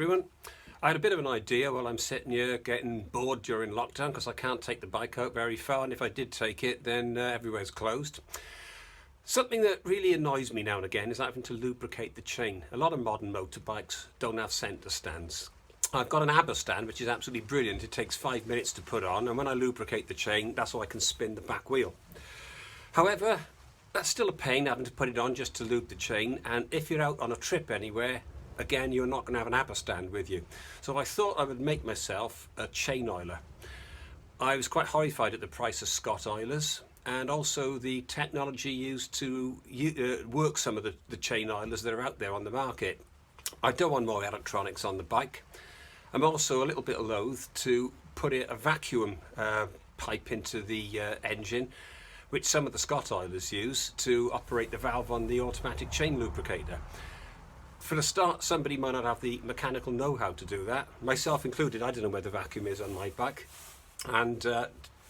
everyone. I had a bit of an idea while I'm sitting here getting bored during lockdown because I can't take the bike out very far, and if I did take it then everywhere's closed. Something that really annoys me now and again is having to lubricate the chain. A lot of modern motorbikes don't have centre stands. I've got an ABBA stand which is absolutely brilliant. It takes 5 minutes to put on, and when I lubricate the chain that's how I can spin the back wheel. However, that's still a pain having to put it on just to lube the chain, and if you're out on a trip anywhere, again, you're not going to have an ABBA stand with you. So I thought I would make myself a chain oiler. I was quite horrified at the price of Scott oilers and also the technology used to work some of the chain oilers that are out there on the market. I don't want more electronics on the bike. I'm also a little bit loath to put a vacuum pipe into the engine, which some of the Scott oilers use to operate the valve on the automatic chain lubricator. For a start, somebody might not have the mechanical know-how to do that, myself included. I don't know where the vacuum is on my bike, and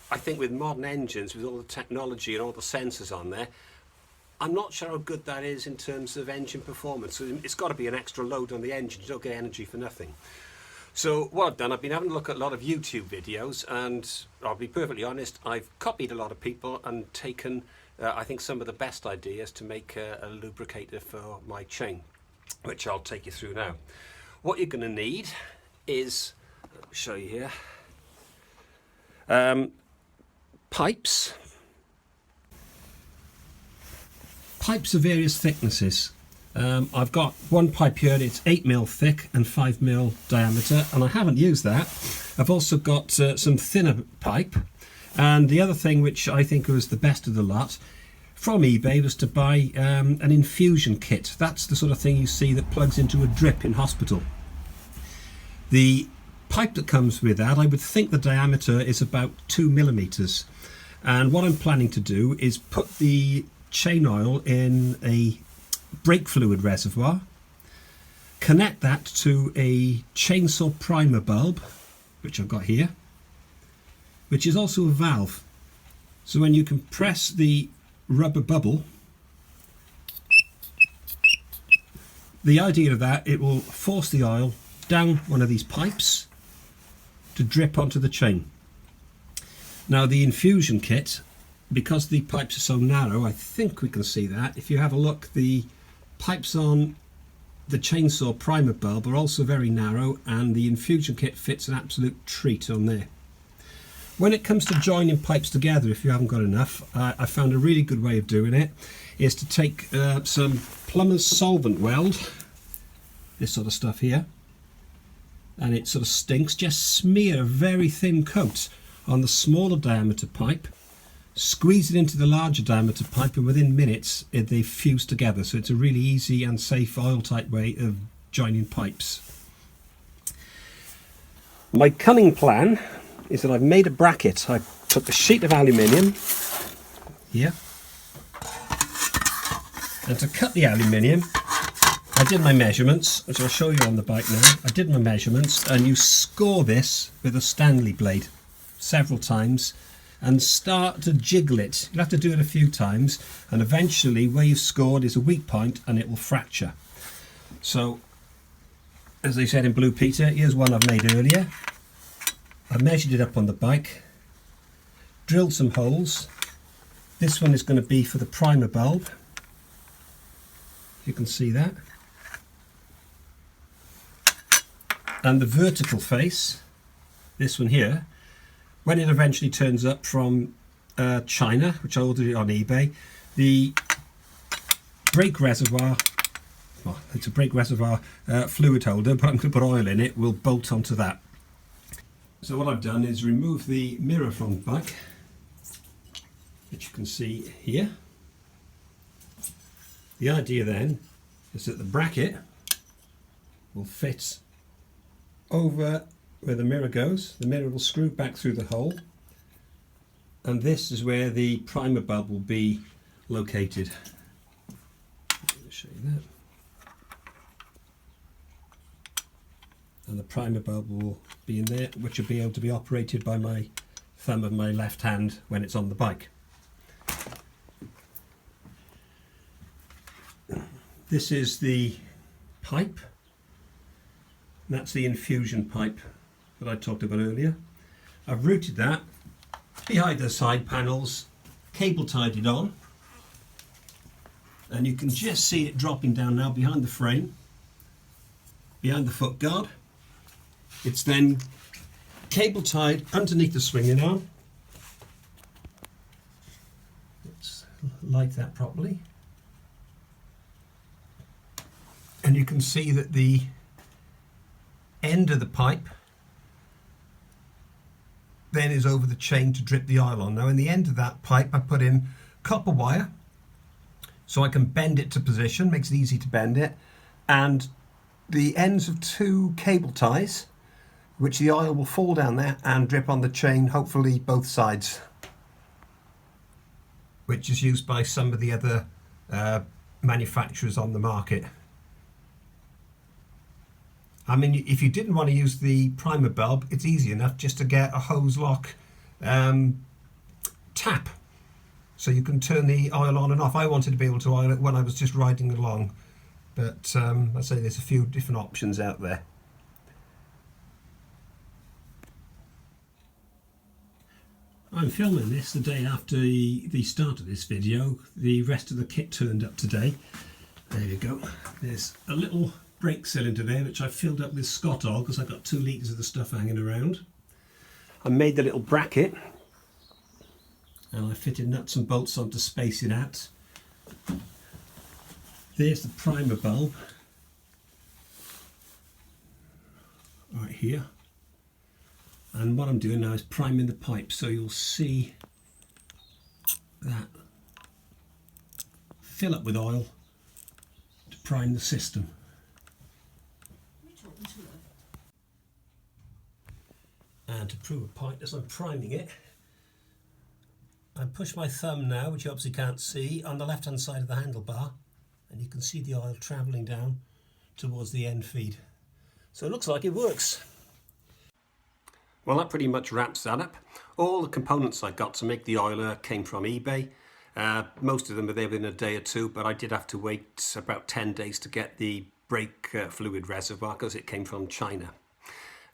I think with modern engines, with all the technology and all the sensors on there, I'm not sure how good that is in terms of engine performance. So it's got to be an extra load on the engine. You don't get energy for nothing. So what I've done, I've been having a look at a lot of YouTube videos, and I'll be perfectly honest, I've copied a lot of people and taken I think some of the best ideas to make a lubricator for my chain, which I'll take you through now. What you're going to need is, let me show you here, pipes of various thicknesses. I've got one pipe here, it's 8mm thick and 5mm diameter, and I haven't used that. I've also got some thinner pipe, and the other thing which I think was the best of the lot from eBay was to buy an infusion kit. That's the sort of thing you see that plugs into a drip in hospital. The pipe that comes with that, I would think the diameter is about 2mm, and what I'm planning to do is put the chain oil in a brake fluid reservoir, connect that to a chainsaw primer bulb, which I've got here, which is also a valve. So when you compress the rubber bubble, the idea of that, it will force the oil down one of these pipes to drip onto the chain. Now the infusion kit, because the pipes are so narrow, I think we can see that. If you have a look, the pipes on the chainsaw primer bulb are also very narrow, and the infusion kit fits an absolute treat on there. When it comes to joining pipes together, if you haven't got enough, I found a really good way of doing it is to take some plumber's solvent weld, this sort of stuff here, and it sort of stinks. Just smear a very thin coat on the smaller diameter pipe, squeeze it into the larger diameter pipe, and within minutes they fuse together. So it's a really easy and safe oil tight way of joining pipes. My cunning plan is that I've made a bracket. I took a sheet of aluminium here, and to cut the aluminium I did my measurements, which I'll show you on the bike now. I did my measurements, and you score this with a Stanley blade several times and start to jiggle it. You'll have to do it a few times, and eventually where you've scored is a weak point and it will fracture. So as they said in Blue Peter, here's one I've made earlier. I measured it up on the bike, drilled some holes. This one is going to be for the primer bulb. You can see that. And the vertical face, this one here, when it eventually turns up from China, which I ordered it on eBay, the brake reservoir, well, it's a brake reservoir fluid holder, but I'm going to put oil in it, will bolt onto that. So what I've done is remove the mirror from the bike, which you can see here. The idea then is that the bracket will fit over where the mirror goes. The mirror will screw back through the hole, and this is where the primer bulb will be located. Let me show you that. And the primer bulb will be in there, which will be able to be operated by my thumb of my left hand when it's on the bike. This is the pipe. That's the infusion pipe that I talked about earlier. I've routed that behind the side panels, cable tied it on, and you can just see it dropping down now behind the frame, behind the foot guard. It's then cable tied underneath the swinging arm. Let's light that properly. And you can see that the end of the pipe then is over the chain to drip the oil on. Now in the end of that pipe I put in copper wire so I can bend it to position, makes it easy to bend it, and the ends of 2 cable ties which the oil will fall down there and drip on the chain, hopefully both sides, which is used by some of the other manufacturers on the market. I mean, if you didn't want to use the primer bulb, it's easy enough just to get a hose lock tap, so you can turn the oil on and off. I wanted to be able to oil it when I was just riding along, but I say there's a few different options out there. I'm filming this the day after the start of this video. The rest of the kit turned up today. There you go. There's a little brake cylinder there which I filled up with Scott oil because I've got 2 litres of the stuff hanging around. I made the little bracket and I fitted nuts and bolts on to space it out. There's the primer bulb right here, and what I'm doing now is priming the pipe, so you'll see that fill up with oil to prime the system. And to prove a point, as I'm priming it, I push my thumb now, which you obviously can't see, on the left hand side of the handlebar, and you can see the oil travelling down towards the end feed. So it looks like it works. Well, that pretty much wraps that up. All the components I got to make the oiler came from eBay. Most of them were there within a day or 2, but I did have to wait about 10 days to get the brake fluid reservoir because it came from China.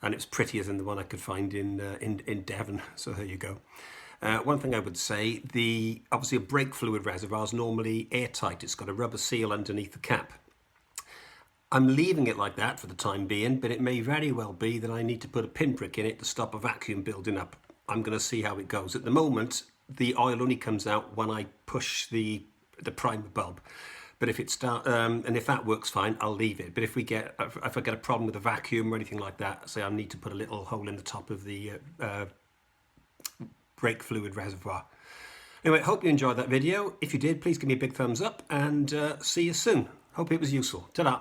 And it's prettier than the one I could find in Devon, so there you go. One thing I would say, obviously a brake fluid reservoir is normally airtight. It's got a rubber seal underneath the cap. I'm leaving it like that for the time being, but it may very well be that I need to put a pinprick in it to stop a vacuum building up. I'm going to see how it goes. At the moment, the oil only comes out when I push the primer bulb. But if it and if that works fine, I'll leave it. But if I get a problem with a vacuum or anything like that, say I need to put a little hole in the top of the brake fluid reservoir. Anyway, hope you enjoyed that video. If you did, please give me a big thumbs up and see you soon. Hope it was useful. Ta-da!